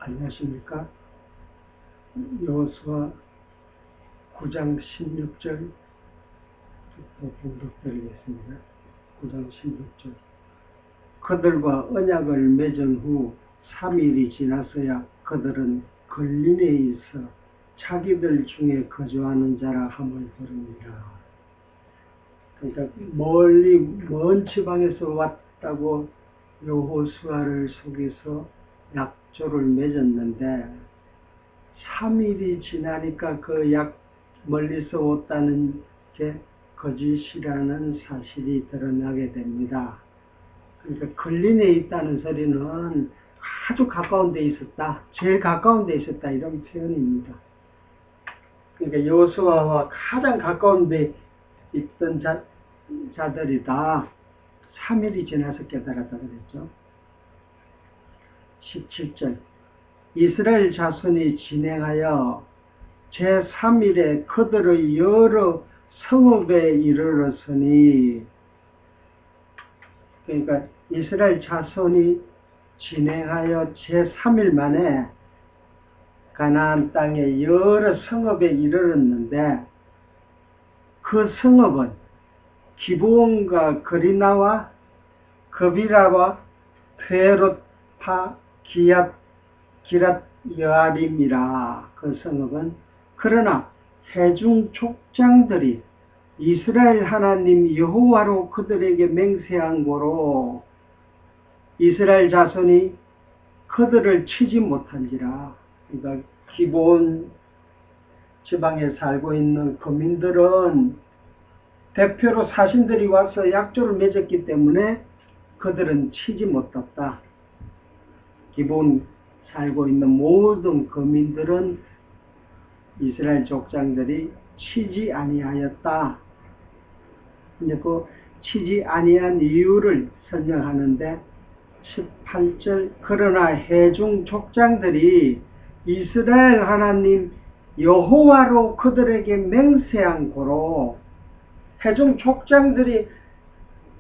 안녕하십니까? 여호수아 9장 16절 봉독드리겠습니다. 9장 16절. 그들과 언약을 맺은 후 3일이 지나서야 그들은 걸린에 있어 자기들 중에 거주하는 자라 함을 들으니라. 그러니까 멀리 먼 지방에서 왔다고 여호수아를 속여서 약조를 맺었는데 3일이 지나니까 그 멀리서 왔다는 게 거짓이라는 사실이 드러나게 됩니다. 그러니까 걸린에 있다는 소리는 아주 가까운 데 있었다, 제일 가까운 데 있었다, 이런 표현입니다. 그러니까 여호수아와 가장 가까운 데 있던 자들이 다 3일이 지나서 깨달았다 그랬죠. 17절. 이스라엘 자손이 진행하여 제3일에 그들의 여러 성읍에 이르렀으니, 그러니까 이스라엘 자손이 진행하여 제3일 만에 가나안 땅의 여러 성읍에 이르렀는데, 그 성읍은 기브온과 그리나와 그비라와 베롯파 기랏 여아림이라. 그 성읍은 그러나 회중 족장들이 이스라엘 하나님 여호와로 그들에게 맹세한 고로 이스라엘 자손이 그들을 치지 못한지라. 그러니까 기브온 지방에 살고 있는 거민들은 대표로 사신들이 와서 약조를 맺었기 때문에 그들은 치지 못했다. 기브온 살고 있는 모든 거민들은 이스라엘 족장들이 치지 아니하였다. 이제 그 치지 아니한 이유를 설명하는데 18절. 그러나 회중 족장들이 이스라엘 하나님 여호와로 그들에게 맹세한 고로, 회중 족장들이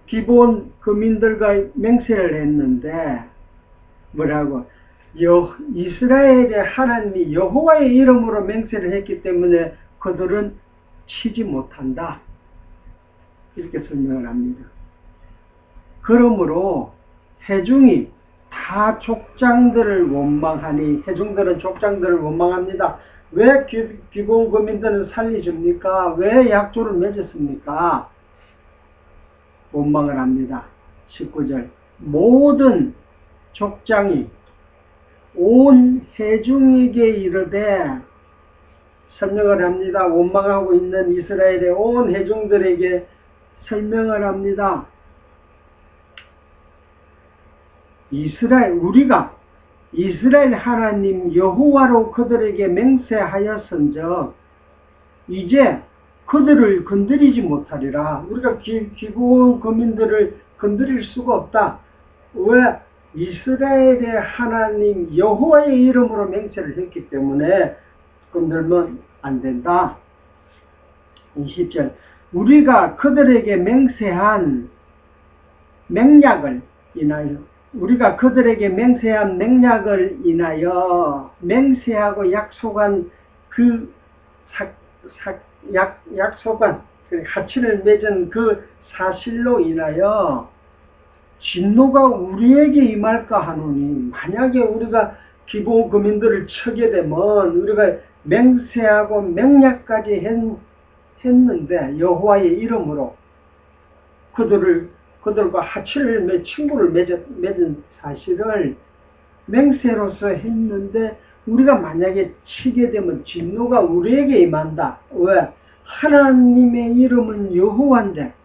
기브온 거민들과 맹세를 했는데 뭐라고? 이스라엘의 하나님이 여호와의 이름으로 맹세를 했기 때문에 그들은 치지 못한다, 이렇게 설명을 합니다. 그러므로 회중이 다 족장들을 원망하니, 회중들은 족장들을 원망합니다. 왜 기브온 거민들은 살리줍니까? 왜 약조를 맺었습니까? 원망을 합니다. 19절. 모든 족장이 온 회중에게 이르되, 설명을 합니다. 원망하고 있는 이스라엘의 온 회중들에게 설명을 합니다. 우리가 이스라엘 하나님 여호와로 그들에게 맹세하였은즉 이제 그들을 건드리지 못하리라. 우리가 기브온 거민들을 건드릴 수가 없다. 왜? 이스라엘의 하나님 여호와의 이름으로 맹세를 했기 때문에 건들면 안 된다. 20절. 우리가 그들에게 맹세한 맹약을 인하여 맹세하고 약속한 약속한 가치를 맺은 그 사실로 인하여 진노가 우리에게 임할까 하노니, 만약에 우리가 기브온 거민들을 치게 되면, 우리가 맹세하고 맹약까지 했는데 여호와의 이름으로 그들과 친구를 맺은 사실을 맹세로서 했는데, 우리가 만약에 치게 되면 진노가 우리에게 임한다. 왜? 하나님의 이름은 여호와인데,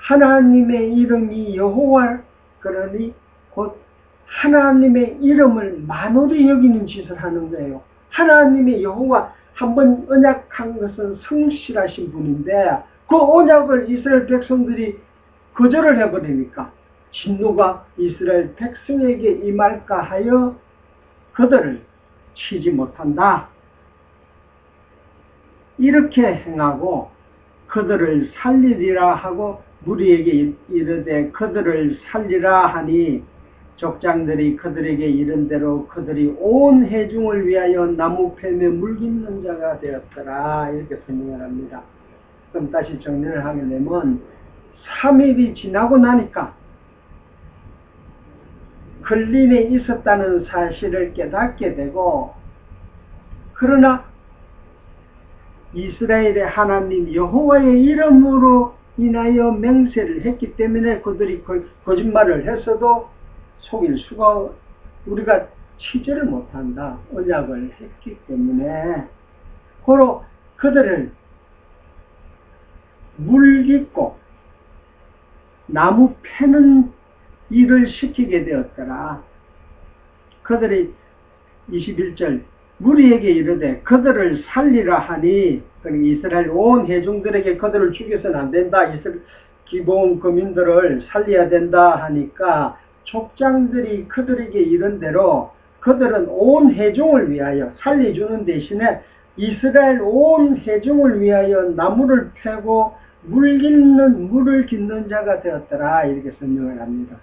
하나님의 이름이 여호와, 그러니 곧 하나님의 이름을 만홀히 여기는 짓을 하는 거예요. 하나님의 여호와, 한번 언약한 것은 성실하신 분인데 그 언약을 이스라엘 백성들이 거절을 해버리니까 진노가 이스라엘 백성에게 임할까 하여 그들을 치지 못한다. 이렇게 행하고 그들을 살리리라 하고 무리에게 이르되 그들을 살리라 하니 족장들이 그들에게 이른 대로 그들이 온 회중을 위하여 나무 팹에 물깃는 자가 되었더라. 이렇게 설명을 합니다. 그럼 다시 정리를 하게 되면 3일이 지나고 나니까 걸림에 있었다는 사실을 깨닫게 되고, 그러나 이스라엘의 하나님 여호와의 이름으로 인하여 맹세를 했기 때문에 그들이 거짓말을 했어도 속일 수가, 우리가 치지를 못한다. 언약을 했기 때문에 고로 그들을 물깃고 나무 패는 일을 시키게 되었더라. 그들이 21절 무리에게 이르되 그들을 살리라 하니, 이스라엘 온 회중들에게 그들을 죽여서는 안 된다, 기본 거민들을 살려야 된다 하니까 족장들이 그들에게 이른 대로 그들은 온 회중을 위하여 살려주는 대신에 이스라엘 온 회중을 위하여 나무를 패고 물을 깃는 자가 되었더라. 이렇게 설명을 합니다.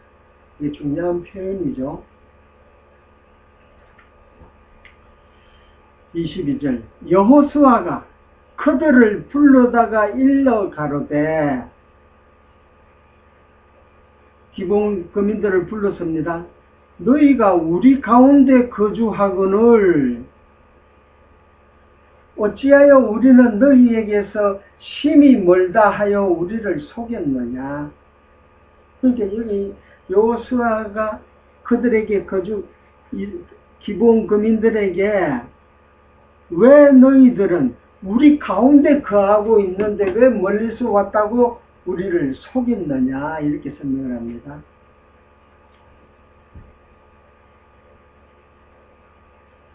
이게 중요한 표현이죠. 22절 여호수아가 그들을 불러다가 일러 가로되, 기본 거민들을 불렀습니다. 너희가 우리 가운데 거주하거늘 어찌하여 우리는 너희에게서 심히 멀다 하여 우리를 속였느냐. 그러니까 여기 여호수아가 그들에게 기본 거민들에게 왜 너희들은 우리 가운데 거하고 있는데 왜 멀리서 왔다고 우리를 속였느냐, 이렇게 설명을 합니다.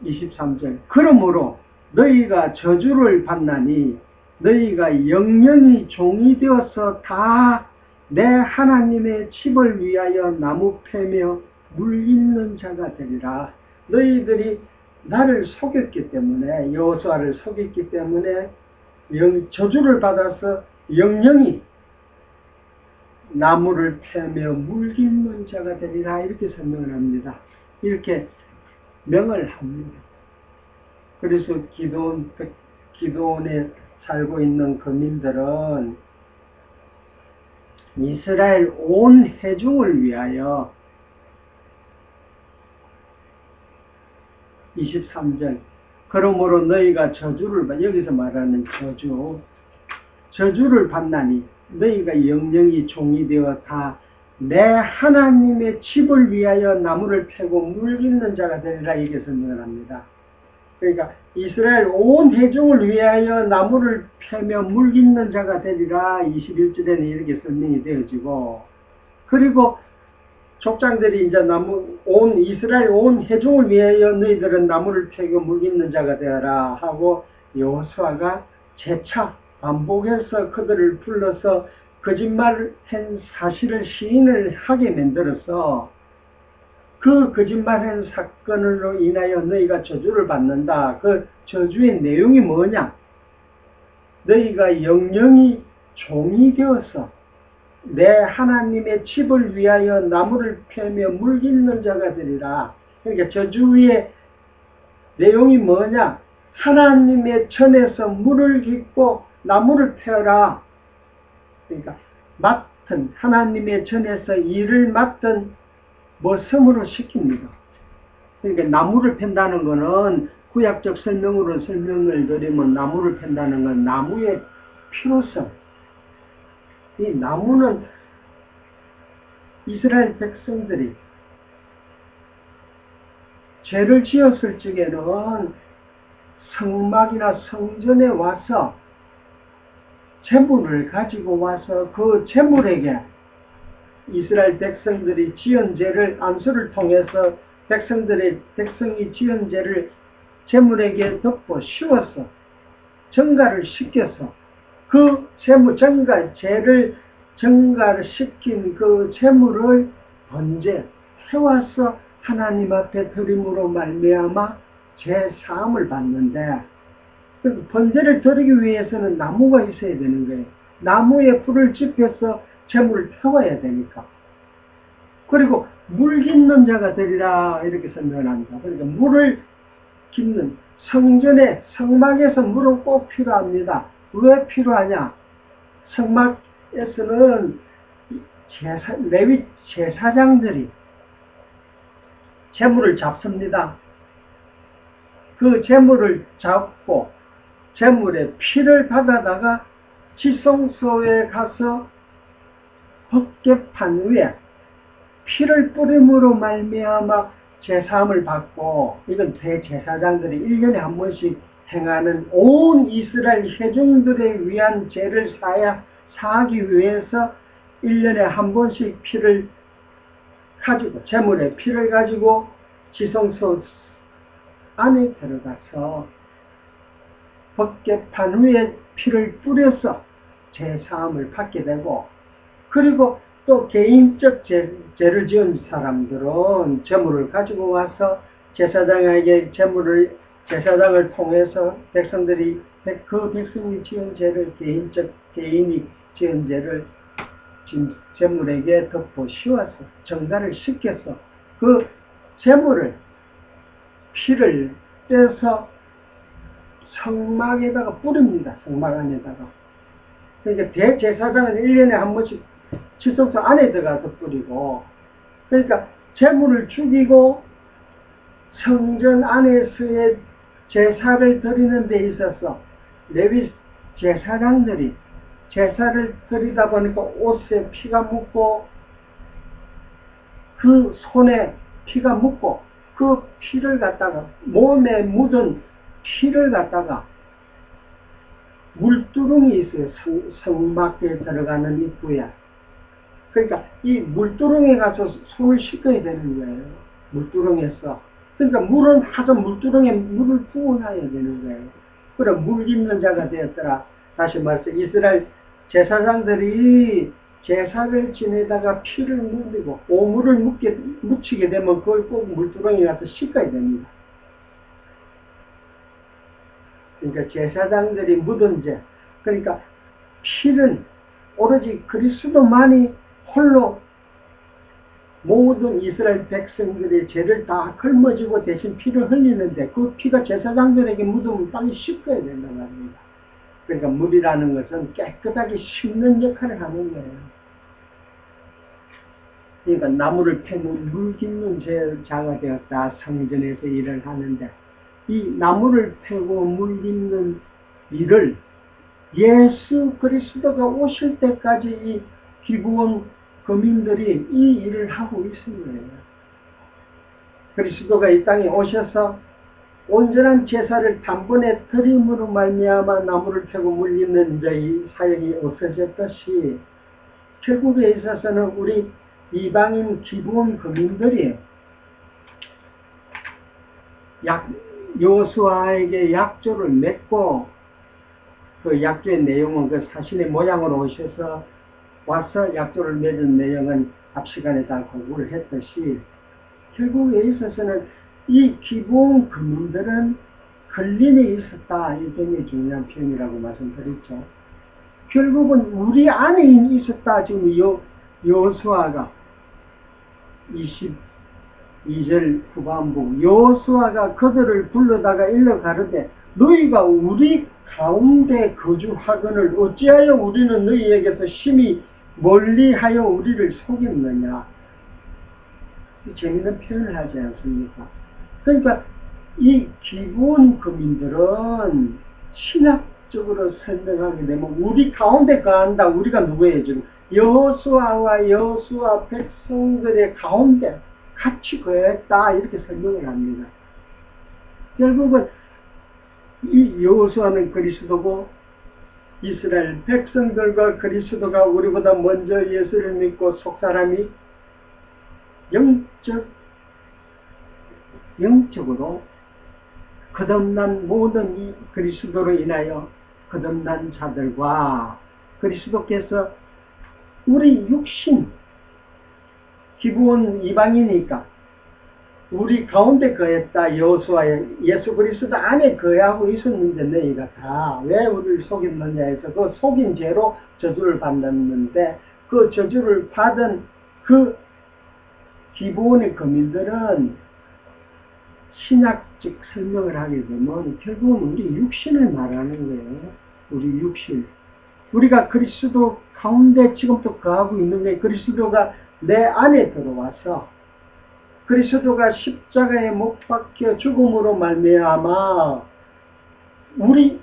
(23절) 그러므로 너희가 저주를 받나니 너희가 영영이 종이 되어서 다 내 하나님의 집을 위하여 나무 패며 물깃는 자가 되리라. 너희들이 나를 속였기 때문에, 여호수아를 속였기 때문에 저주를 받아서 영영이 나무를 패며 물깃는 자가 되리라. 이렇게 설명을 합니다. 이렇게 명을 합니다. 그래서 기드온에 살고 있는 거민들은 이스라엘 온 회중을 위하여 23절 그러므로 너희가 여기서 말하는 저주를 받나니 너희가 영영이 종이 되어 다 내 하나님의 집을 위하여 나무를 패고 물깃는 자가 되리라. 이게 설명을 합니다. 그러니까 이스라엘 온 회중을 위하여 나무를 패며 물깃는 자가 되리라. 21절에는 이렇게 설명이 되어지고, 그리고 족장들이 이제 이스라엘 온 회중을 위하여 너희들은 나무를 패고 물깃는 자가 되어라 하고 여호수아가 재차 반복해서 그들을 불러서 거짓말한 사실을 시인을 하게 만들어서 그 거짓말한 사건으로 인하여 너희가 저주를 받는다. 그 저주의 내용이 뭐냐? 너희가 영영이 종이 되어서 내 하나님의 집을 위하여 나무를 패며 물깃는 자가 되리라. 그러니까 저주의 내용이 뭐냐? 하나님의 전에서 물을 깃고 나무를 패어라. 그러니까 하나님의 전에서 일을 맡은 모성으로 시킵니다. 그러니까 나무를 팬다는 것은 구약적 설명으로 설명을 드리면, 나무를 팬다는 건 나무의 필요성. 이 나무는 이스라엘 백성들이 죄를 지었을 적에는 성막이나 성전에 와서 제물을 가지고 와서 그 제물에게 이스라엘 백성들이 지은 죄를 안수를 통해서 백성이 지은 죄를 제물에게 덮어 씌워서 정가를 시켜서 그 죄를 정가를 시킨 그 제물을 번제 해와서 하나님 앞에 드림으로 말미암아 죄 사함을 받는데, 번제를 드리기 위해서는 나무가 있어야 되는 거예요. 나무에 불을 지펴서 제물을 태워야 되니까. 그리고 물 깃는 자가 되리라 이렇게 설명을 합니다. 그러니까 물을 깃는 성전에 성막에서 물은 꼭 필요합니다. 왜 필요하냐? 성막에서는 레위 제사장들이 제물을 잡습니다. 그 제물을 잡고 제물의 피를 받아다가 지성소에 가서 헛개판 위에 피를 뿌림으로 말미암아 제사함을 받고, 이건 대제사장들이 1년에 한 번씩 행하는 온 이스라엘 회중들에 위한 죄를 사하기 위해서 1년에 한 번씩 피를 가지고, 제물의 피를 가지고 지성소 안에 들어가서 헛개판 위에 피를 뿌려서 제사함을 받게 되고, 그리고 또 개인적 죄를 지은 사람들은 제물을 가지고 와서 제사장에게 제사장을 통해서 백성들이 그 백성이 지은 죄를 개인이 지은 죄를 제물에게 덮어 씌워서 정갈을 시켜서 그 제물을 피를 떼서 성막에다가 뿌립니다. 성막 안에다가. 그러니까 대제사장은 1년에 한 번씩 지성소 안에 들어가서 뿌리고, 그러니까 제물을 죽이고 성전 안에서의 제사를 드리는 데 있어서 레위 제사장들이 제사를 드리다 보니까 옷에 피가 묻고 그 손에 피가 묻고 그 피를 갖다가 몸에 묻은 피를 갖다가 물두렁이 있어요. 성막에 들어가는 입구에. 그러니까 이 물두렁에 가서 손을 씻어야 되는 거예요. 물두렁에서. 그러니까 물은 하도 물두렁에 물을 부어놔야 되는 거예요. 그럼 물 깃는 자가 되었더라. 다시 말해서 이스라엘 제사장들이 제사를 지내다가 피를 묻히고 오물을 묻히게 되면 그걸 꼭 물두렁에 가서 씻어야 됩니다. 그러니까 제사장들이 묻은 죄, 그러니까 피는 오로지 그리스도만이 홀로 모든 이스라엘 백성들의 죄를 다 걸머지고 대신 피를 흘리는데 그 피가 제사장들에게 묻으면 빨리 씻어야 된단 말입니다. 그러니까 물이라는 것은 깨끗하게 씻는 역할을 하는 거예요. 그러니까 나무를 패는 물 깃는 자가 되었다. 성전에서 일을 하는데 이 나무를 패고 물 깃는 일을 예수 그리스도가 오실 때까지 이 기브온 거민들이 이 일을 하고 있는 거예요. 그리스도가 이 땅에 오셔서 온전한 제사를 단번에 드림으로 말미암아 나무를 패고 물 깃는 자의 사역이 없어졌듯이 결국에 있어서는 우리 이방인 기브온 거민들이 여호수아에게 약조를 맺고 그 약조의 내용은 그 사신의 모양으로 오셔서 와서 약조를 맺은 내용은 앞 시간에 다 공부를 했듯이 결국에 있어서는 이 기브온 거민들은 걸림이 있었다. 이 굉장히 중요한 표현이라고 말씀드렸죠. 결국은 우리 안에 있었다. 지금 여호수아가 22절 후반부 여호수아가 그들을 불러다가 일러 가르되 너희가 우리 가운데 거주하거늘 어찌하여 우리는 너희에게서 심히 멀리하여 우리를 속였느냐. 재미있는 표현을 하지 않습니까? 그러니까 이 기브온 거민들은 신학적으로 설명하게 되면 우리 가운데 거한다. 우리가 누구예요? 지금 여호수아와 여호수아 백성들의 가운데 같이 거했다. 이렇게 설명을 합니다. 결국은 이 여호수아는 그리스도고 이스라엘 백성들과 그리스도가 우리보다 먼저 예수를 믿고 속사람이 영적으로 거듭난 모든 이 그리스도로 인하여 거듭난 자들과 그리스도께서 우리 육신 기브온 이방이니까 우리 가운데 거했다. 여호수아에 예수 그리스도 안에 거하고 있었는데 너희가 다 왜 우리를 속였느냐 해서 그 속인 죄로 저주를 받았는데 그 저주를 받은 그 기본의 거민들은 신학적 설명을 하게 되면 결국은 우리 육신을 말하는 거예요. 우리 육신. 우리가 그리스도 가운데 지금도 거하고 있는 게 그리스도가 내 안에 들어와서 그리스도가 십자가에 못 박혀 죽음으로 말미암아 우리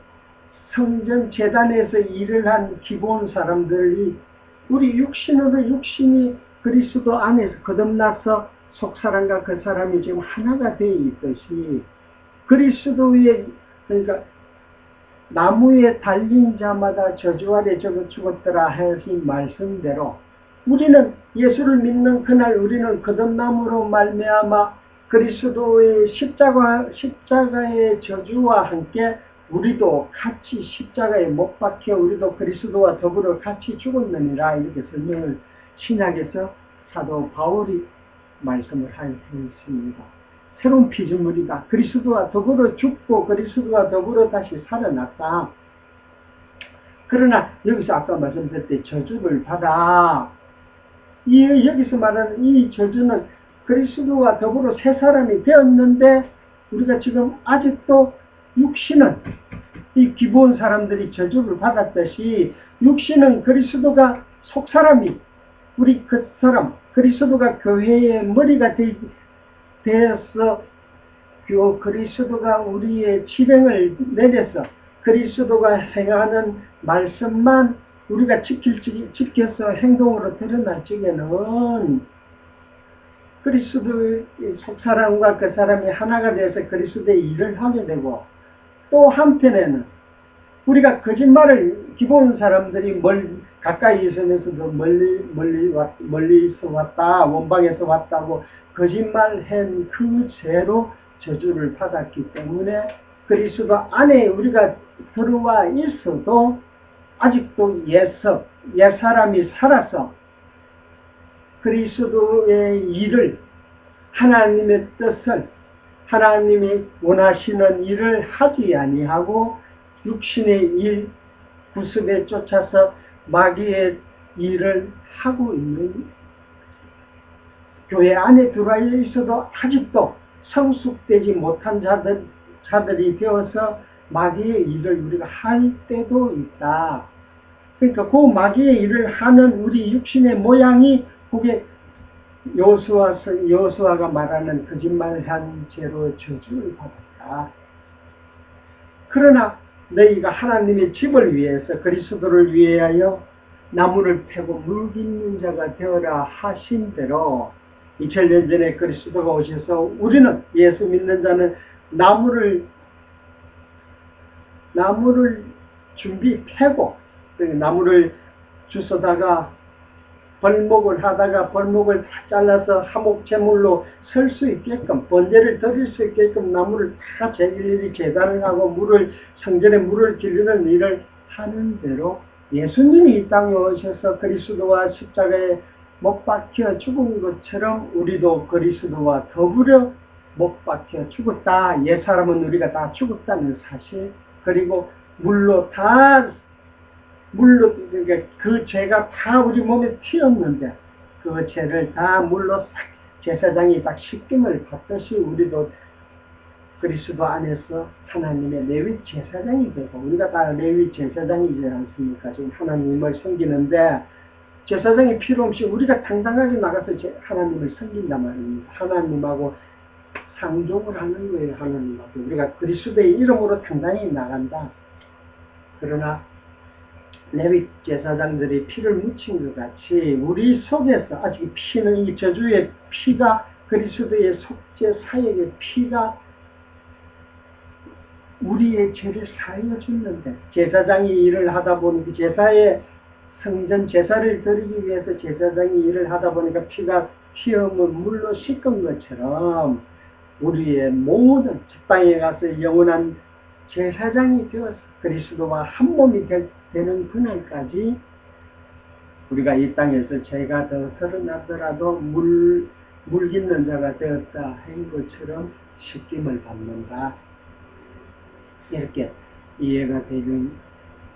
성전 제단에서 일을 한 기본 사람들이 우리 육신으로 육신이 그리스도 안에서 거듭나서 속사람과 그 사람이 지금 하나가 되어 있듯이 그리스도의 그러니까 나무에 달린 자마다 저주 아래 저거 죽었더라 하신 말씀대로 우리는 예수를 믿는 그날 우리는 거듭남으로 말미암아 그리스도의 십자가의 저주와 함께 우리도 같이 십자가에 못 박혀 우리도 그리스도와 더불어 같이 죽었느니라 이렇게 설명을 신약에서 사도 바울이 말씀을 하여 있습니다. 새로운 피조물이다. 그리스도와 더불어 죽고 그리스도와 더불어 다시 살아났다. 그러나 여기서 아까 말씀드렸듯이 저주를 받아 여기서 말하는 이 저주는 그리스도와 더불어 새 사람이 되었는데 우리가 지금 아직도 육신은 이 기본 사람들이 저주를 받았듯이 육신은 그리스도가 속사람이 우리 그 사람 그리스도가 교회의 머리가 되어서 그리스도가 우리의 지령을 내려서 그리스도가 행하는 말씀만 우리가 지켜서 행동으로 드러날 적에는 그리스도의 속사람과 그 사람이 하나가 되어서 그리스도의 일을 하게 되고 또 한편에는 우리가 거짓말을 기본 사람들이 가까이 있으면서도 멀리서 왔다 원방에서 왔다고 거짓말한 그 죄로 저주를 받았기 때문에 그리스도 안에 우리가 들어와 있어도 아직도 옛사람이 살아서 그리스도의 일을 하나님의 뜻을 하나님이 원하시는 일을 하지 아니하고 육신의 일 구습에 쫓아서 마귀의 일을 하고 있는 교회 안에 들어와 있어도 아직도 성숙되지 못한 자들이 되어서 마귀의 일을 우리가 할 때도 있다. 그러니까 그 마귀의 일을 하는 우리 육신의 모양이 그게 여호수아가 말하는 거짓말한 죄로 저주를 받았다. 그러나 너희가 하나님의 집을 위해서 그리스도를 위하여 나무를 패고 물 깃는 자가 되어라 하신 대로 2000년 전에 그리스도가 오셔서 우리는 예수 믿는 자는 나무를 패고 나무를 주워다가 벌목을 하다가 벌목을 다 잘라서 화목제물로 설 수 있게끔 번제를 드릴 수 있게끔 나무를 다 일일이 제단을 하고 성전에 물을 기르는 일을 하는 대로 예수님이 이 땅에 오셔서 그리스도와 십자가에 못 박혀 죽은 것처럼 우리도 그리스도와 더불어 못 박혀 죽었다. 옛사람은 우리가 다 죽었다는 사실 그리고 그러니까 그 죄가 다 우리 몸에 튀었는데 그 죄를 다 물로 제사장이 딱 씻김을 받듯이 우리도 그리스도 안에서 하나님의 레위 제사장이 되고 우리가 다 레위 제사장이지 않습니까? 지금 하나님을 섬기는데 제사장이 필요 없이 우리가 당당하게 나가서 하나님을 섬긴단 말입니다. 하나님하고 상종을 하는 거예요. 하나님하고 우리가 그리스도의 이름으로 당당히 나간다. 그러나 레위 제사장들이 피를 묻힌 것 같이 우리 속에서 아직 피는 이 저주의 피가 그리스도의 속죄 사역의 피가 우리의 죄를 사하여 줬는데 제사장이 일을 하다 보니 제사의 성전 제사를 드리기 위해서 제사장이 일을 하다 보니까 피가 튀어물 물로 씻은 것처럼 우리의 모든 적당에 가서 영원한 제사장이 되어서 그리스도와 한 몸이 되는 그날까지 우리가 이 땅에서 죄가 더 드러나더라도 물 깃는 자가 되었다 한 것처럼 씻김을 받는다. 이렇게 이해가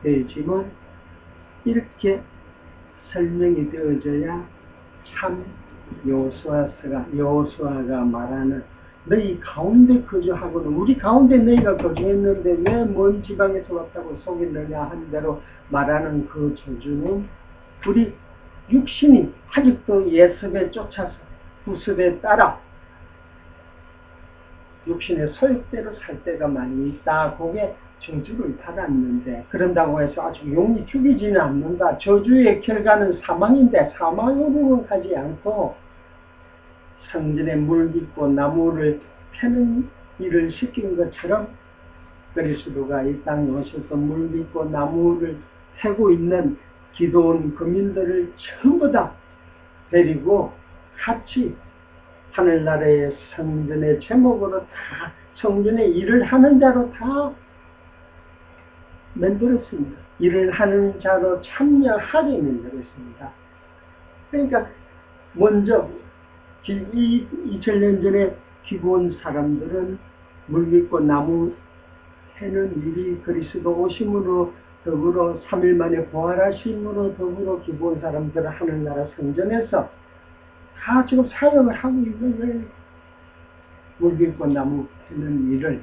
되지만 이렇게 설명이 되어져야 참 여호수아가 말하는 너희 가운데 거주하고는 우리 가운데 너희가 거주했는데 왜 먼 지방에서 왔다고 속였느냐 한 대로 말하는 그 저주는 우리 육신이 아직도 예습에 쫓아서 구습에 따라 육신의 소욕대로 살 때가 많이 있다. 그게 저주를 받았는데 그런다고 해서 아주 용이 죽이지는 않는다. 저주의 결과는 사망인데 사망으로는 가지 않고 성전에 물 깃고 나무를 패는 일을 시킨 것처럼 그리스도가 이 땅에 오셔서 물 깃고 나무를 패고 있는 기도원 거민들을 전부 다 데리고 같이 하늘나라의 성전의 제목으로 다 성전의 일을 하는 자로 다 만들었습니다. 일을 하는 자로 참여하게 만들었습니다. 그러니까 먼저 2000년 전에 기본 사람들은 물 깃고 나무 해는 일이 그리스도 오심으로 더불어 3일 만에 부활하심으로 더불어 기본 사람들은 하늘나라 성전에서 다 지금 사역을 하고 있는 거예요. 물 깃고 나무 해는 일을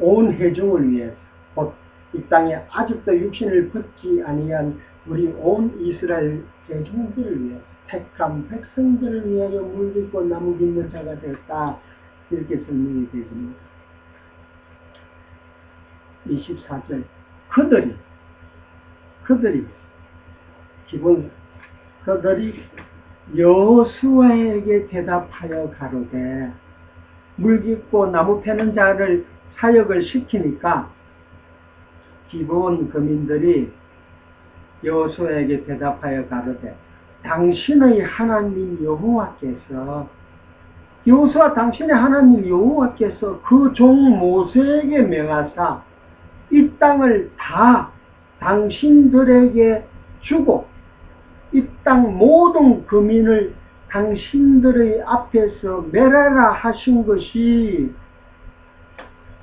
온 회중을 위해서 곧 이 땅에 아직도 육신을 벗지 아니한 우리 온 이스라엘 회중들을 위해서 택한 백성들을 위하여 물 깃고 나무 깃는 자가 되었다. 이렇게 설명이 되십니다. 24절 그들이 여호수아에게 대답하여 가로되 물 깃고 나무 패는 자를 사역을 시키니까 기본 거민들이 여호수아에게 대답하여 가로되 당신의 하나님 여호와께서 여호수아 당신의 하나님 여호와께서 그 종 모세에게 명하사 이 땅을 다 당신들에게 주고 이 땅 모든 거민을 당신들의 앞에서 멸하라 하신 것이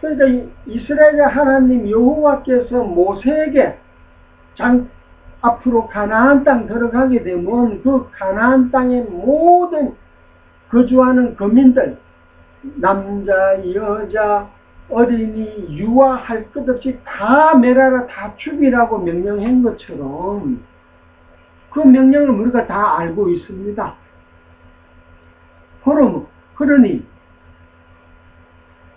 그러니까 이스라엘의 하나님 여호와께서 모세에게 앞으로 가나안 땅 들어가게 되면 그 가나안 땅의 모든 거주하는 거민들 남자 여자 어린이 유아할 것 없이 다 멸하라 다 죽이라고 명령한 것처럼 그 명령을 우리가 다 알고 있습니다. 그러니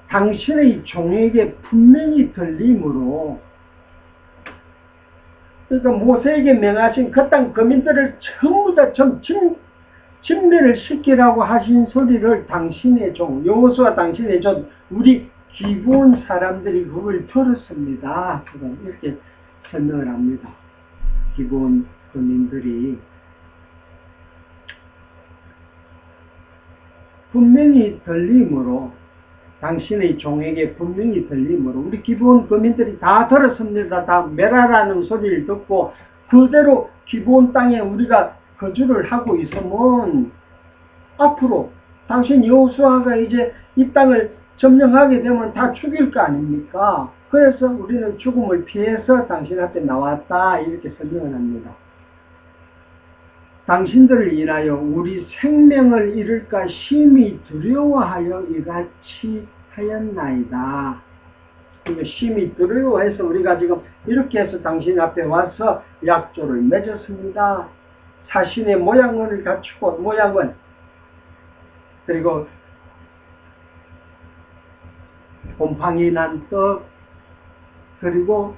당신의 종에게 분명히 들림으로 그러니까 모세에게 명하신 그 땅 거민들을 전부 다 진멸을 시키라고 하신 소리를 당신의 종 여호수아 당신의 종 우리 기본 사람들이 그걸 들었습니다. 이렇게 설명을 합니다. 기본 거민들이 분명히 들림으로 당신의 종에게 분명히 들림으로 우리 기본 거민들이 다 들었습니다. 다 멸하라는 소리를 듣고 그대로 기본 땅에 우리가 거주를 하고 있으면 앞으로 당신 여호수아가 이제 이 땅을 점령하게 되면 다 죽일 거 아닙니까? 그래서 우리는 죽음을 피해서 당신 앞에 나왔다 이렇게 설명을 합니다. 당신들을 인하여 우리 생명을 잃을까 심히 두려워하여 이같이 하였나이다. 그러니까 심히 두려워해서 우리가 지금 이렇게 해서 당신 앞에 와서 약조를 맺었습니다. 사신의 모양을 갖추고 모양은 그리고 곰팡이 난 떡 그리고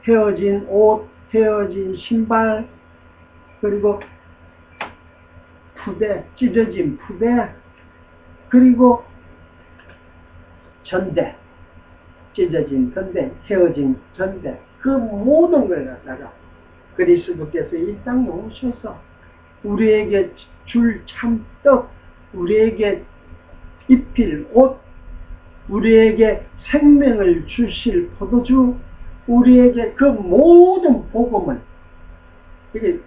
헤어진 옷, 헤어진 신발 그리고 푸대, 찢어진 푸대 그리고 전대, 찢어진 전대, 헤어진 전대 그 모든 걸 갖다가 그리스도께서 이 땅에 오셔서 우리에게 줄 참떡, 우리에게 입힐 옷, 우리에게 생명을 주실 포도주, 우리에게 그 모든 복음을 이게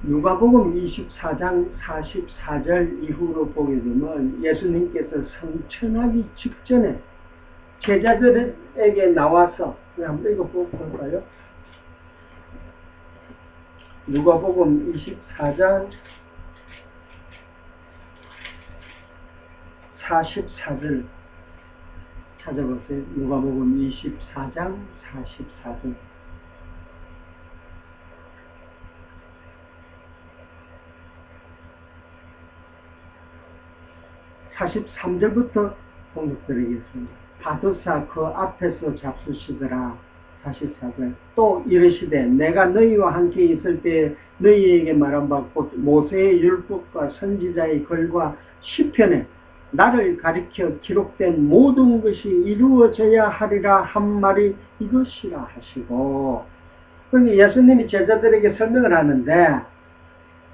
누가복음 24장 44절 이후로 보게 되면 예수님께서 성천하기 직전에 제자들에게 나와서 한번 읽어볼까요? 누가복음 24장 44절 찾아보세요. 누가복음 24장 44절. 43절부터 공독드리겠습니다. 받으사 그 앞에서 잡수시더라. 44절. 또 이르시되 내가 너희와 함께 있을 때 너희에게 말한 바 곧 모세의 율법과 선지자의 글과 시편에 나를 가리켜 기록된 모든 것이 이루어져야 하리라 한 말이 이것이라 하시고, 그러니 예수님이 제자들에게 설명을 하는데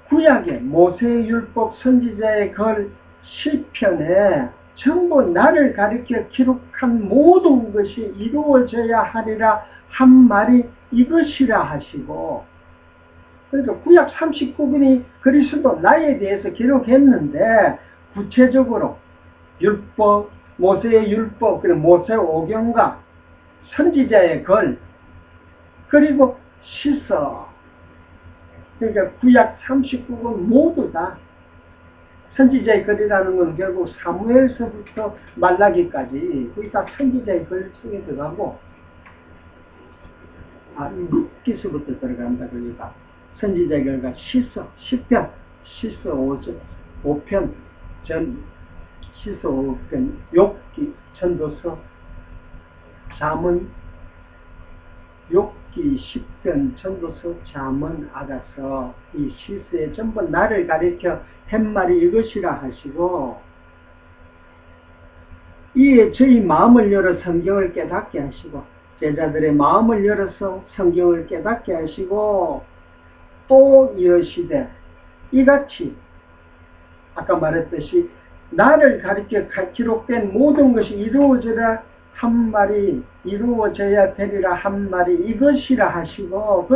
구약의 모세의 율법, 선지자의 글, 시편에 전부 나를 가리켜 기록한 모든 것이 이루어져야 하리라 한 말이 이것이라 하시고, 그러니까 구약 39권이 그리스도 나에 대해서 기록했는데 구체적으로 율법, 모세의 율법, 그리고 모세 오경과 선지자의 글, 그리고 시서, 그러니까 구약 39권 모두 다 선지자의 글이라는 건 결국 사무엘서부터 말라기까지 거의 다 선지자의 글 속에 들어가고, 룻기서부터 들어간다. 그러니까 선지자의 글과 시서, 시편, 시서 5편, 시서 5편, 욥기, 전도서, 잠언, 욥기, 시편, 전도서, 잠언, 아가서, 이 시서에 전부 나를 가리켜 한 말이 이것이라 하시고, 이에 저희 마음을 열어 성경을 깨닫게 하시고, 제자들의 마음을 열어서 성경을 깨닫게 하시고, 또 이러시되 이같이 아까 말했듯이 나를 가리켜 기록된 모든 것이 이루어져야 한 말이 이루어져야 되리라 한 말이 이것이라 하시고,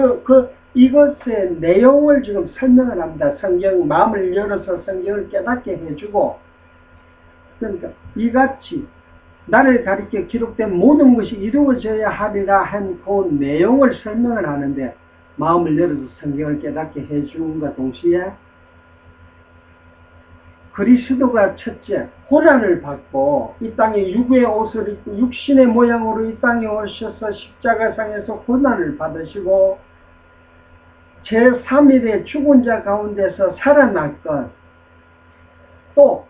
이것의 내용을 지금 설명을 합니다. 성경 마음을 열어서 성경을 깨닫게 해주고, 그러니까 이같이 나를 가리켜 기록된 모든 것이 이루어져야 하리라 한 그 내용을 설명을 하는데, 마음을 열어서 성경을 깨닫게 해주는과 동시에 그리스도가 첫째 고난을 받고 이 땅에 육의 옷을 입고 육신의 모양으로 이 땅에 오셔서 십자가상에서 고난을 받으시고 제3일에 죽은 자 가운데서 살아났건, 또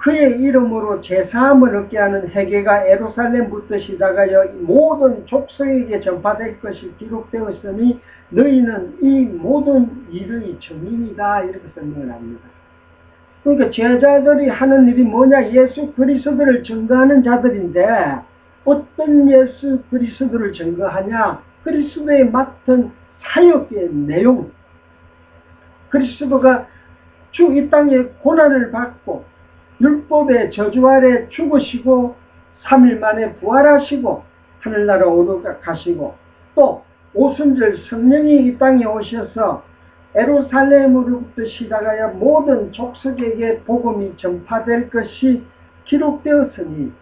그의 이름으로 제사함을 얻게 하는 회개가 예루살렘부터 시작하여 모든 족속에게 전파될 것이 기록되었으니 너희는 이 모든 일의 증인이다. 이렇게 설명을 합니다. 그러니까 제자들이 하는 일이 뭐냐? 예수 그리스도를 증거하는 자들인데, 어떤 예수 그리스도를 증거하냐? 그리스도의 맡은 사역의 내용, 그리스도가 이 땅에 고난을 받고 율법의 저주 아래 죽으시고 3일 만에 부활하시고 하늘나라 오르가시고, 또 오순절 성령이 이 땅에 오셔서 예루살렘으로부터 시작하여 모든 족속에게 복음이 전파될 것이 기록되었으니,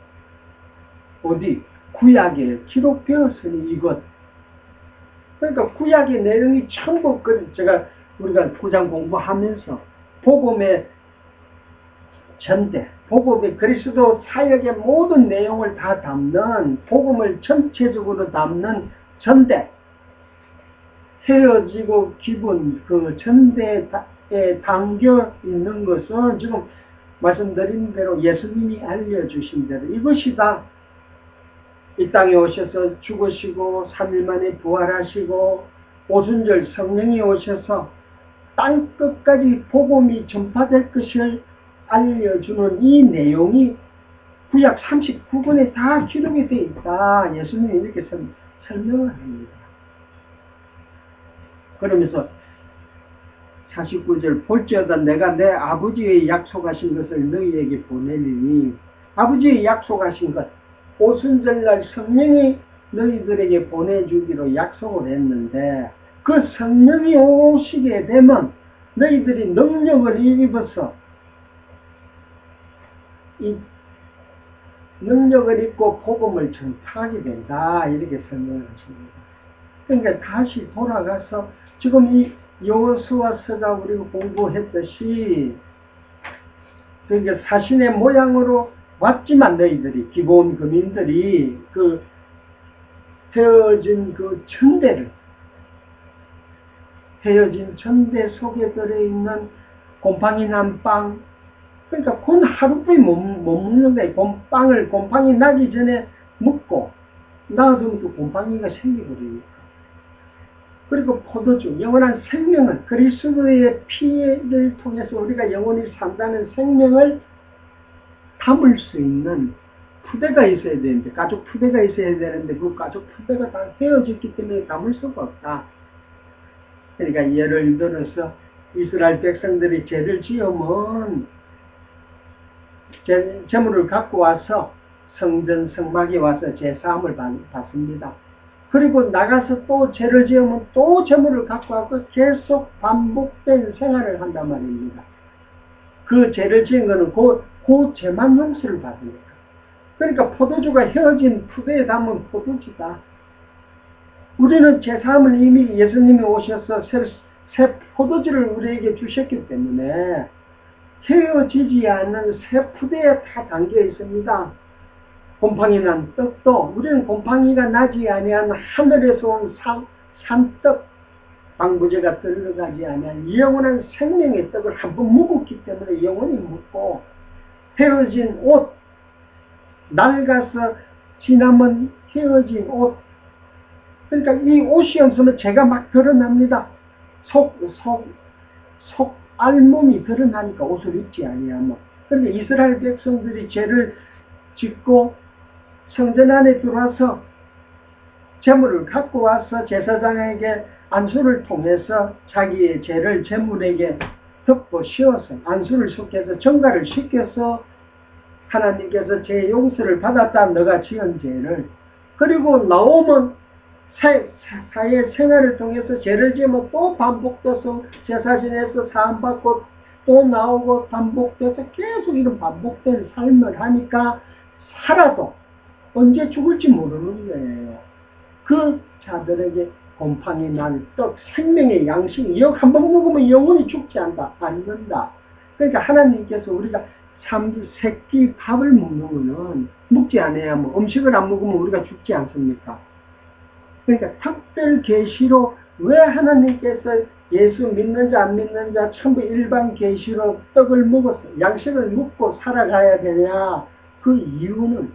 어디? 구약에 기록되었으니 이것. 그러니까 구약의 내용이 전부 우리가 구장 공부하면서 복음의 전대, 복음의 그리스도 사역의 모든 내용을 다 담는, 복음을 전체적으로 담는 전대, 헤어지고 기분, 그 전대에 담겨 있는 것은 지금 말씀드린 대로 예수님이 알려주신 대로 이것이 다 이 땅에 오셔서 죽으시고 3일 만에 부활하시고 오순절 성령이 오셔서 땅 끝까지 복음이 전파될 것을 알려주는 이 내용이 구약 39권에 다 기록이 되어 있다. 예수님이 이렇게 설명을 합니다. 그러면서 49절 볼지어다 내가 내 아버지의 약속하신 것을 너희에게 보내리니, 아버지의 약속하신 것, 오순절날 성령이 너희들에게 보내주기로 약속을 했는데, 그 성령이 오시게 되면 너희들이 능력을 입어서 이 능력을 입고 복음을 전파하게 된다. 이렇게 설명을 하십니다. 그러니까 다시 돌아가서 지금 이 여호수아서가 우리가 공부했듯이 그러니까 사신의 모양으로 왔지만 너희들이 기본 금인들이 그 헤어진 그 천대를 헤어진 천대 속에 들어있는 곰팡이 난 빵, 그러니까 곧 하루뿐이 못 먹는 거야. 빵을 곰팡이 나기 전에 먹고 놔두면 또 곰팡이가 생겨버리니까. 그리고 포도주, 영원한 생명은 그리스도의 피를 통해서 우리가 영원히 산다는 생명을 담을 수 있는 푸대가 있어야 되는데, 가죽 푸대가 있어야 되는데 그 가죽 푸대가 다 헤어졌기 때문에 담을 수가 없다. 그러니까 예를 들어서 이스라엘 백성들이 죄를 지으면 제물을 갖고 와서 성전 성막에 와서 제사함을 받습니다. 그리고 나가서 또 죄를 지으면 또 제물을 갖고 와서 계속 반복된 생활을 한단 말입니다. 그 죄를 지은 거는 그 죄만 용서를 받으니까. 그러니까 포도주가 헤어진 푸대에 담은 포도주다. 우리는 제사함을 이미 예수님이 오셔서 새 포도주를 우리에게 주셨기 때문에 헤어지지 않는 새 푸대에 다 담겨 있습니다. 곰팡이 난 떡도 우리는 곰팡이가 나지 아니한 하늘에서 온 산떡, 방부제가 들어가지 아니한 영원한 생명의 떡을 한번 먹었기 때문에 영원히 먹고, 헤어진 옷, 낡아서 지나면 헤어진 옷, 그러니까 이 옷이 없으면 죄가 막 드러납니다. 속 알몸이 드러나니까 옷을 입지 아니하면. 그런데 이스라엘 백성들이 죄를 짓고 성전 안에 들어와서 제물을 갖고 와서 제사장에게 안수를 통해서 자기의 죄를 제물에게 덮고 씌워서 안수를 속해서 정가를 시켜서 하나님께서 죄 용서를 받았다. 너가 지은 죄를. 그리고 나오면 사회 생활을 통해서 죄를 지으면 또 반복돼서 제사 지내서 사함받고 또 나오고 반복돼서 계속 이런 반복된 삶을 하니까 살아도 언제 죽을지 모르는 거예요. 그 자들에게 곰팡이 난 떡, 생명의 양식, 한 번 먹으면 영원히 죽지 않는다. 그러니까 하나님께서 우리가 새끼 밥을 먹는 거는 먹지 않아야 음식을 안 먹으면 우리가 죽지 않습니까? 그러니까 특별 계시로 왜 하나님께서 예수 믿는 자 안 믿는 자 전부 일반 계시로 떡을 먹어서 양식을 먹고 살아가야 되냐? 그 이유는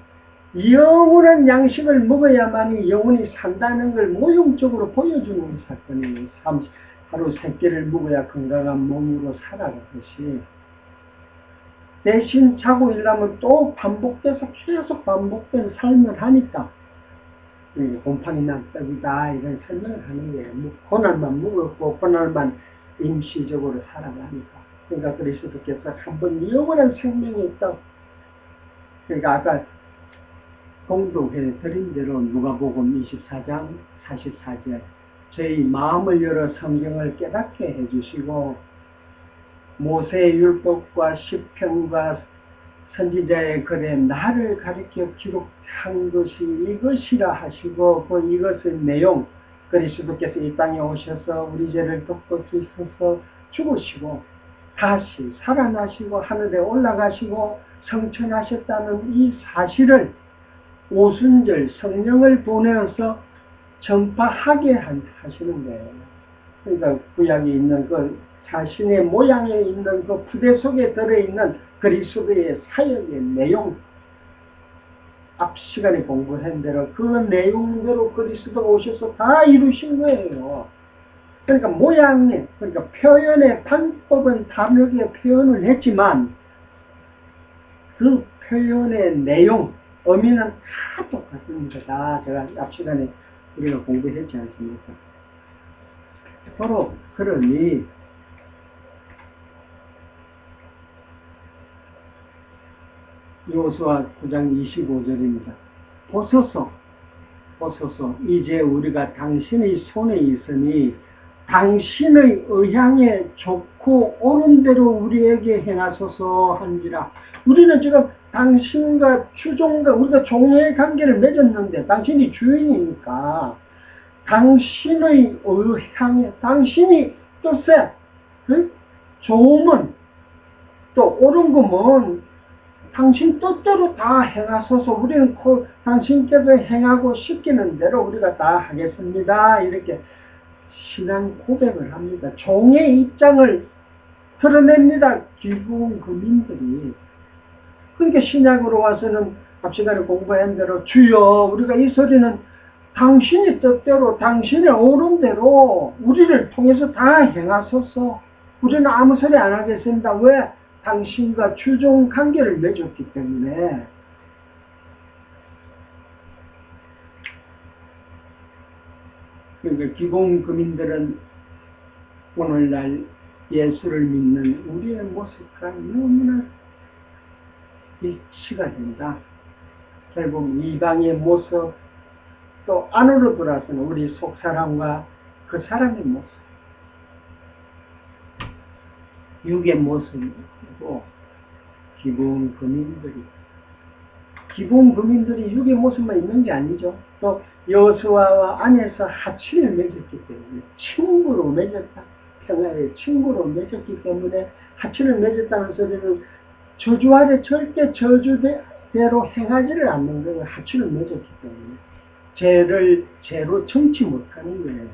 영원한 양식을 먹어야만이 영원히 산다는 걸 모형적으로 보여주는 사건이에요. 하루 3끼를 먹어야 건강한 몸으로 살아가듯이 대신 자고 일어나면 또 반복돼서 계속 반복된 삶을 하니까 곰팡이 난 떡이다 이런 설명을 하는 거예요. 고난만 먹었고 고난만 임시적으로 살아가니까. 그러니까 그리스도께서 한번 영원한 생명의 떡, 그러니까 아까 공동회 드린 대로 누가복음 24장 44절 저희 마음을 열어 성경을 깨닫게 해주시고 모세의 율법과 시편과 선지자의 글에 나를 가리켜 기록한 것이 이것이라 하시고 그 이것의 내용, 그리스도께서 이 땅에 오셔서 우리 죄를 덮고 주셔서 죽으시고 다시 살아나시고 하늘에 올라가시고 성천하셨다는 이 사실을 오순절 성령을 보내어서 전파하게 하시는 거예요. 그러니까 구약에 있는 그 자신의 모양에 있는 그 부대 속에 들어있는 그리스도의 사역의 내용, 앞 시간에 공부한 대로 그 내용대로 그리스도가 오셔서 다 이루신 거예요. 그러니까 모양에, 그러니까 표현의 방법은 다르게 표현을 했지만 그 표현의 내용, 의미는 다 똑같습니다. 다 제가 앞 시간에 우리가 공부했지 않습니까? 바로 그러니 여호수아 9장 25절입니다. 보소서 이제 우리가 당신의 손에 있으니 당신의 의향에 좋고 옳은 대로 우리에게 행하소서 한지라. 우리는 지금 당신과 주종과 우리가 종의 관계를 맺었는데 당신이 주인이니까 당신의 의향에 당신이 뜻에 좋으면 또 옳은 거면 당신 뜻대로 다 행하소서. 우리는 당신께서 행하고 시키는 대로 우리가 다 하겠습니다. 이렇게 신앙 고백을 합니다. 종의 입장을 드러냅니다. 기붕금인들이. 그러니까 신약으로 와서는 앞시간에 공부한 대로 주여 우리가 이 소리는 당신의 뜻대로 당신의 옳은 대로 우리를 통해서 다 행하소서. 우리는 아무 소리 안 하겠습니다. 왜? 당신과 주종 관계를 맺었기 때문에. 그러니까 기본금인들은 오늘날 예수를 믿는 우리의 모습과 너무나 일치가 된다. 결국 이방의 모습, 또 안으로 돌아서는 우리 속사람과 그 사람의 모습, 육의 모습이고, 기본금인들이 육의 모습만 있는 게 아니죠. 또 여호수아와 안에서 합치를 맺었기 때문에 친구로 맺었다. 평화의 친구로 맺었기 때문에 합치를 맺었다는 소리는 저주 아래 절대 저주대로 행하지를 않는 거예요. 합치를 맺었기 때문에. 죄를 죄로 정치 못하는 거예요.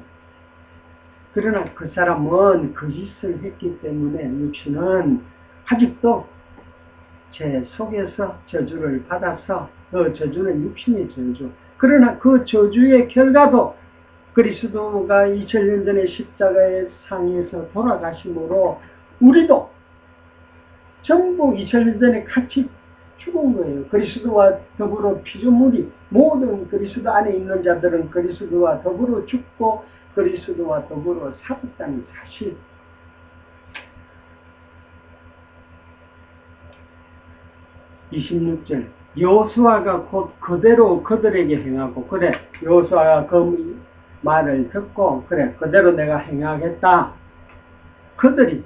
그러나 그 사람은 거짓을 했기 때문에 육신은 아직도 죄 속에서 저주를 받아서 그 저주는 육신의 저주. 그러나 그 저주의 결과도 그리스도가 2000년 전에 십자가의 상에서 돌아가심으로 우리도 전부 2000년 전에 같이 죽은 거예요. 그리스도와 더불어 피조물이 모든 그리스도 안에 있는 자들은 그리스도와 더불어 죽고 그리스도와 더불어 살았다는 사실. 26절 여호수아가 곧 그대로 그들에게 행하고 그래 여호수아가 그 말을 듣고 그래 그대로 내가 행하겠다. 그들이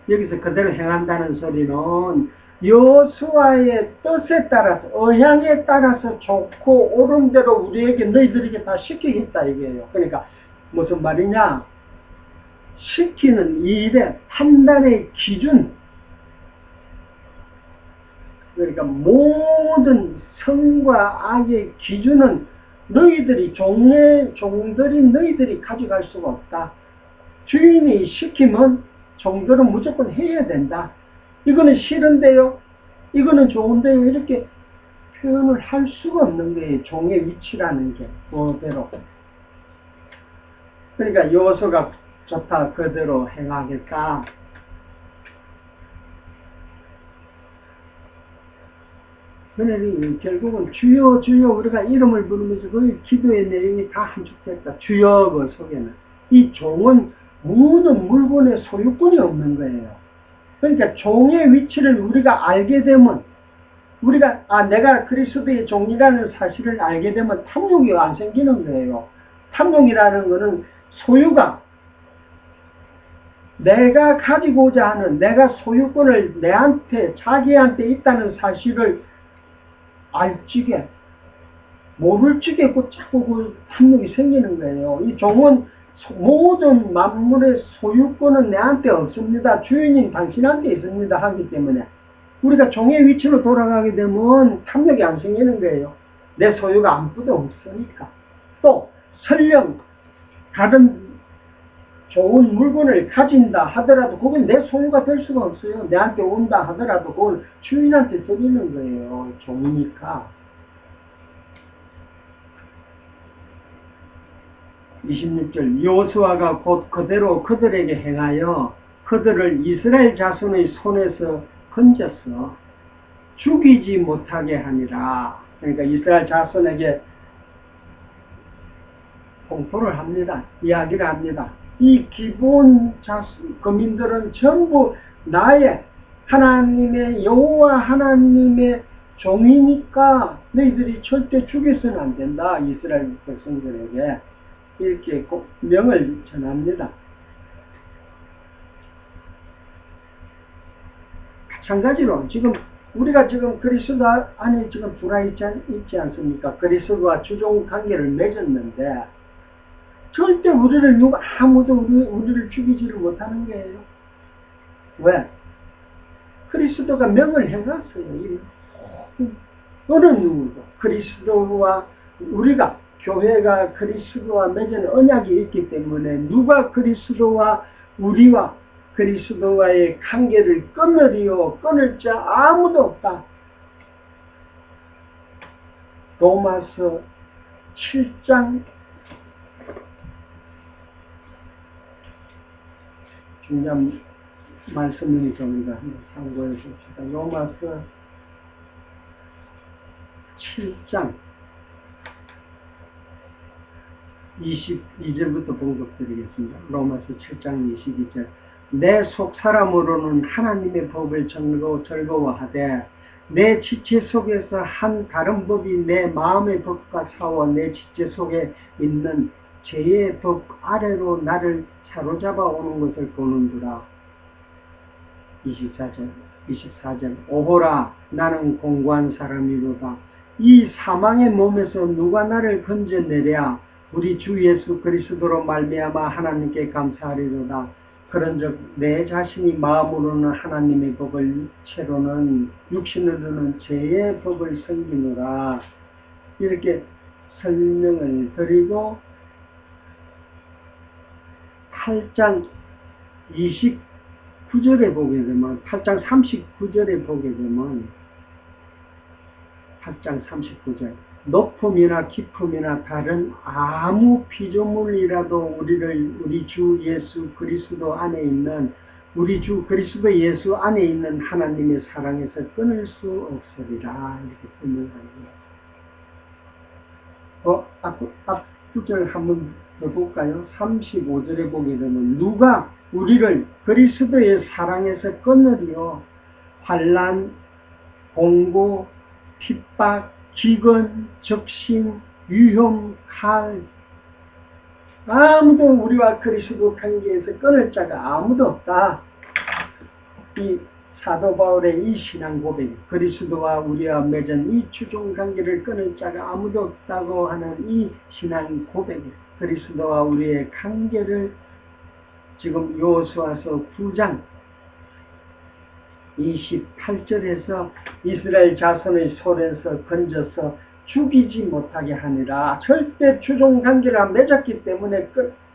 여기서 그대로 행한다는 소리는 여호수아의 뜻에 따라서 의향에 따라서 좋고 옳은 대로 우리에게 너희들에게 다 시키겠다 이게요. 그러니까 무슨 말이냐, 시키는 이 일의 판단의 기준, 그러니까 모든 선과 악의 기준은 너희들이 종들이 너희들이 가져갈 수가 없다. 주인이 시키면 종들은 무조건 해야 된다. 이거는 싫은데요, 이거는 좋은데요, 이렇게 표현을 할 수가 없는 거예요. 종의 위치라는 게 그대로. 그러니까 여호수아가 좋다, 그대로 행하겠다. 그러니 결국은 주여 주여 우리가 이름을 부르면서 그 기도의 내용이 다 함축됐다. 주여 그 속에는. 이 종은 모든 물건의 소유권이 없는 거예요. 그러니까 종의 위치를 우리가 알게 되면 우리가 내가 그리스도의 종이라는 사실을 알게 되면 탐욕이 안 생기는 거예요. 탐욕이라는 것은 소유가 내가 가지고자 하는 내가 소유권을 내한테 자기한테 있다는 사실을 알지게 모를 지게 자꾸 그 탐욕이 생기는 거예요. 이 종은 모든 만물의 소유권은 내한테 없습니다. 주인인 당신한테 있습니다 하기 때문에 우리가 종의 위치로 돌아가게 되면 탐욕이 안 생기는 거예요. 내 소유가 아무것도 없으니까. 또 설령 다른 좋은 물건을 가진다 하더라도 그건 내 소유가 될 수가 없어요. 내한테 온다 하더라도 그걸 주인한테 드리는 거예요. 종이니까. 26절 여호수아가 곧 그대로 그들에게 행하여 그들을 이스라엘 자손의 손에서 건져서 죽이지 못하게 하니라. 그러니까 이스라엘 자손에게 공포를 합니다. 이야기를 합니다. 이 기본 거민들은 전부 나의 하나님의 여호와 하나님의 종이니까 너희들이 절대 죽여서는 안 된다. 이스라엘 백성들에게 이렇게 꼭 명을 전합니다. 마찬가지로 지금 우리가 지금 그리스도 안에 지금 들어와 있지 않습니까? 그리스도와 주종 관계를 맺었는데 절대 우리를 아무도 우리를 죽이지를 못하는 거예요. 왜? 그리스도가 명을 해놨어요. 어느 누구도 그리스도와 우리가 교회가 그리스도와 맺은 언약이 있기 때문에 누가 그리스도와 우리와 그리스도와의 관계를 끊으리요 끊을 자 아무도 없다. 로마서 7장 중요한 말씀이니까 우리가 한번 참고해 봅시다. 로마서 7장 22절부터 봉독드리겠습니다. 로마서 7장 22절. 내 속 사람으로는 하나님의 법을 즐거워하되 내 지체 속에서 한 다른 법이 내 마음의 법과 싸워 내 지체 속에 있는 죄의 법 아래로 나를 사로잡아 오는 것을 보는구나. 24절. 오호라 나는 공고한 사람이로다. 이 사망의 몸에서 누가 나를 건져내랴. 우리 주 예수 그리스도로 말미암아 하나님께 감사하리로다. 그런즉 내 자신이 마음으로는 하나님의 법을 채로는 육신으로는 죄의 법을 섬기노라. 이렇게 설명을 드리고 8장 29절에 보게 되면 8장 39절에 보게 되면 8장 39절 높음이나 깊음이나 다른 아무 피조물이라도 우리 주 예수 그리스도 안에 있는 우리 주 그리스도 예수 안에 있는 하나님의 사랑에서 끊을 수 없으리라. 이렇게 설명합니다. 앞구절 한번 더 볼까요? 35절에 보게 되면 누가 우리를 그리스도의 사랑에서 끊으리요. 환난, 공고, 핍박, 기근, 적신, 위험, 칼 아무도 우리와 그리스도 관계에서 끊을 자가 아무도 없다. 이 사도 바울의 이 신앙 고백, 그리스도와 우리와 맺은 이 추종 관계를 끊을 자가 아무도 없다고 하는 이 신앙 고백, 그리스도와 우리의 관계를 지금 여호수아서 9장 28절에서 이스라엘 자손의 손에서 건져서 죽이지 못하게 하니라. 절대 추종 관계를 맺었기 때문에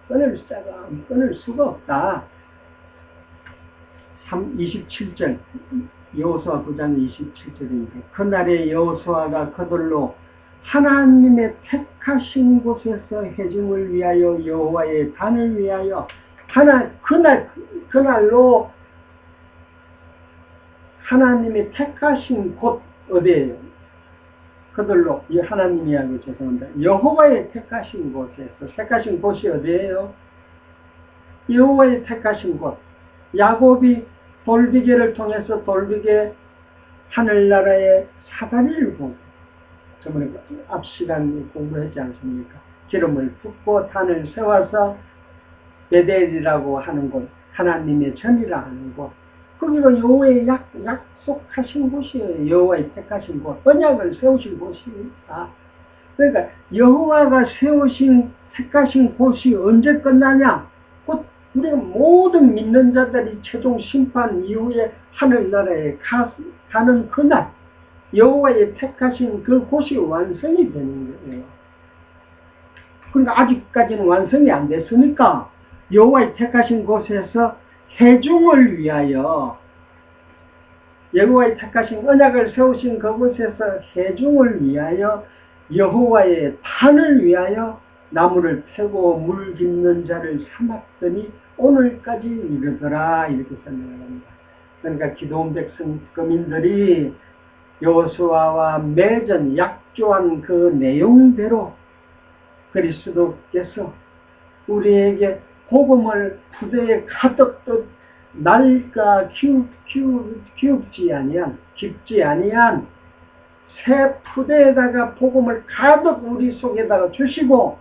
끊을 수가 없다. 27절 여호수아 9장 27절입니다. 그날에 여호수아가 그들로 하나님의 택하신 곳에서 회중을 위하여 여호와의 단을 위하여 그날로 하나님의 택하신 곳 어디예요? 그들로 이 하나님이 하고 죄송합니다. 여호와의 택하신 곳에서 택하신 곳이 어디예요? 여호와의 택하신 곳. 야곱이 돌비개를 통해서 돌비개 하늘나라의 사다리를 보고 저번에 앞 시간 공부했지 않습니까? 기름을 붓고 단을 세워서 베델이라고 하는 곳, 하나님의 전이라 하는 곳, 거기가 여호와의 약속하신 곳이에요. 여호와의 택하신 곳, 언약을 세우신 곳이다. 그러니까 여호와가 세우신 택하신 곳이 언제 끝나냐? 곧 우리가 모든 믿는 자들이 최종 심판 이후에 하늘나라에 가는 그날 여호와의 택하신 그 곳이 완성이 되는 거예요. 그러니까 아직까지는 완성이 안 됐으니까 여호와의 택하신 곳에서 회중을 위하여 여호와의 택하신 언약을 세우신 그곳에서 회중을 위하여 여호와의 단을 위하여 나무를 패고 물 깃는 자를 삼았더니 오늘까지 이르더라. 이렇게 설명을 합니다. 그러니까 기도원 백성민들이 여호수아와 맺은 약조한 그 내용대로 그리스도께서 우리에게 복음을 푸대에 가득 날까 깊지 아니한 새 푸대에다가 복음을 가득 우리 속에다가 주시고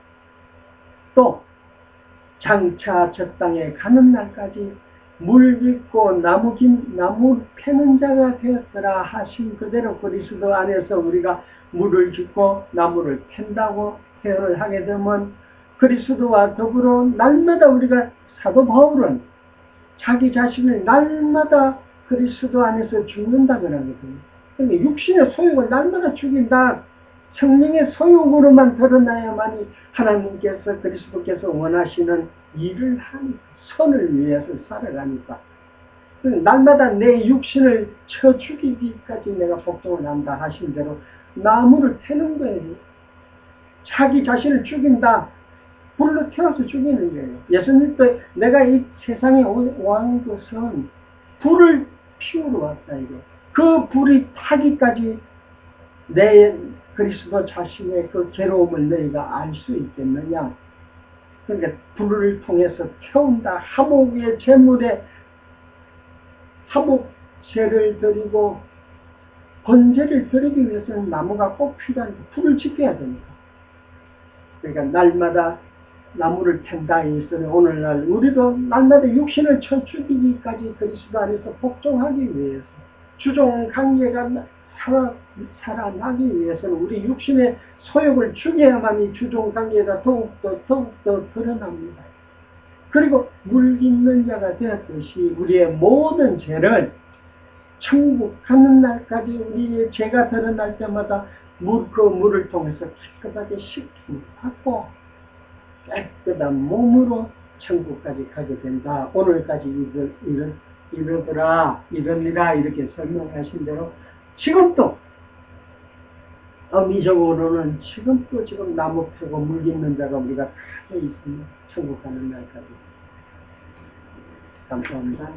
또 장차 저 땅에 가는 날까지 물 깃고 나무 패는 자가 되었더라 하신 그대로 그리스도 안에서 우리가 물을 깃고 나무를 팬다고 표현을 하게 되면 그리스도와 더불어 날마다 우리가 사도 바울은 자기 자신을 날마다 그리스도 안에서 죽는다 그러거든요. 근데 육신의 소욕을 날마다 죽인다. 성령의 소욕으로만 드러나야만이 하나님께서 그리스도께서 원하시는 일을 하니까, 선을 위해서 살아가니까. 날마다 내 육신을 쳐 죽이기까지 내가 복종을 한다 하신 대로 나무를 태는 거예요. 자기 자신을 죽인다. 불로 태워서 죽이는 거예요. 예수님도 내가 이 세상에 온 것은 불을 피우러 왔다 이거. 그 불이 타기까지 내 그리스도 자신의 그 괴로움을 너희가 알 수 있겠느냐. 그러니까 불을 통해서 태운다. 화목의 제물에 화목제를 드리고 번제를 드리기 위해서는 나무가 꼭 필요한데 불을 지켜야 됩니다. 그러니까 날마다 나무를 캔다 했으니 오늘날 우리도 날마다 육신을 쳐 죽이기까지 그리스도 안에서 복종하기 위해서 주종 관계가 살아나기 위해서는 우리 육신의 소욕을 죽여야만이 주종 관계가 더욱더 드러납니다. 그리고 물 있는 자가 되었듯이 우리의 모든 죄를 천국 가는 날까지 우리의 죄가 드러날 때마다 그 물을 통해서 깨끗하게 씻김 받고 깨끗한 몸으로 천국까지 가게 된다. 오늘까지 이러니라 이렇게 설명하신 대로 지금도 미적으로는 지금도 나무 펴고 물 깃는 자가 우리가 다 있습니다. 천국 가는 날까지. 감사합니다.